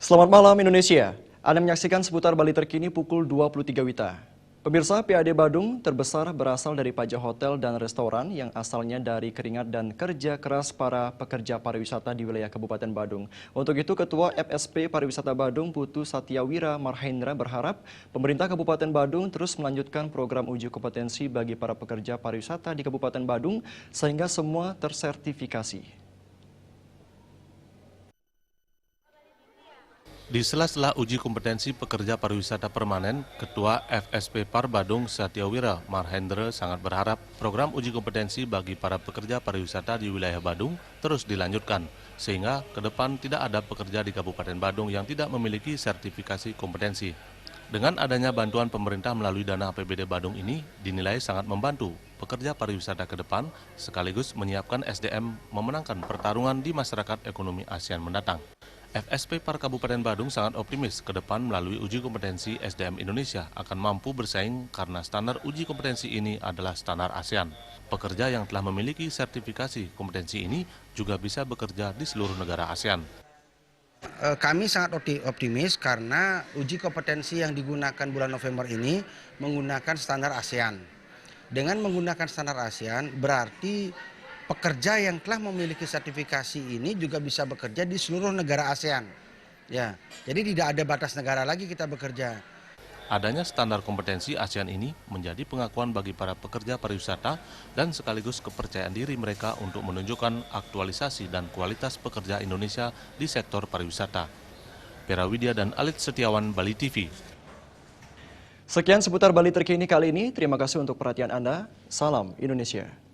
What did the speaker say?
Selamat malam Indonesia. Anda menyaksikan seputar Bali terkini pukul 23 WITA. Pemirsa, PAD Badung terbesar berasal dari pajak hotel dan restoran yang asalnya dari keringat dan kerja keras para pekerja pariwisata di wilayah Kabupaten Badung. Untuk itu, Ketua FSP Pariwisata Badung Putu Satyawira Marhendra berharap pemerintah Kabupaten Badung terus melanjutkan program uji kompetensi bagi para pekerja pariwisata di Kabupaten Badung sehingga semua tersertifikasi. Di sela-sela uji kompetensi pekerja pariwisata permanen, Ketua FSP Par Badung Satyawira Marhendra sangat berharap program uji kompetensi bagi para pekerja pariwisata di wilayah Badung terus dilanjutkan, sehingga ke depan tidak ada pekerja di Kabupaten Badung yang tidak memiliki sertifikasi kompetensi. Dengan adanya bantuan pemerintah melalui dana APBD Badung ini dinilai sangat membantu pekerja pariwisata ke depan sekaligus menyiapkan SDM memenangkan pertarungan di masyarakat ekonomi ASEAN mendatang. FSP Par Kabupaten Badung sangat optimis ke depan melalui uji kompetensi SDM Indonesia akan mampu bersaing karena standar uji kompetensi ini adalah standar ASEAN. Pekerja yang telah memiliki sertifikasi kompetensi ini juga bisa bekerja di seluruh negara ASEAN. Kami sangat optimis karena uji kompetensi yang digunakan bulan November ini menggunakan standar ASEAN. Dengan menggunakan standar ASEAN berarti pekerja yang telah memiliki sertifikasi ini juga bisa bekerja di seluruh negara ASEAN. Ya, jadi tidak ada batas negara lagi kita bekerja. Adanya standar kompetensi ASEAN ini menjadi pengakuan bagi para pekerja pariwisata dan sekaligus kepercayaan diri mereka untuk menunjukkan aktualisasi dan kualitas pekerja Indonesia di sektor pariwisata. Pera Widya dan Alit Setiawan, Bali TV. Sekian seputar Bali terkini kali ini. Terima kasih untuk perhatian Anda. Salam Indonesia.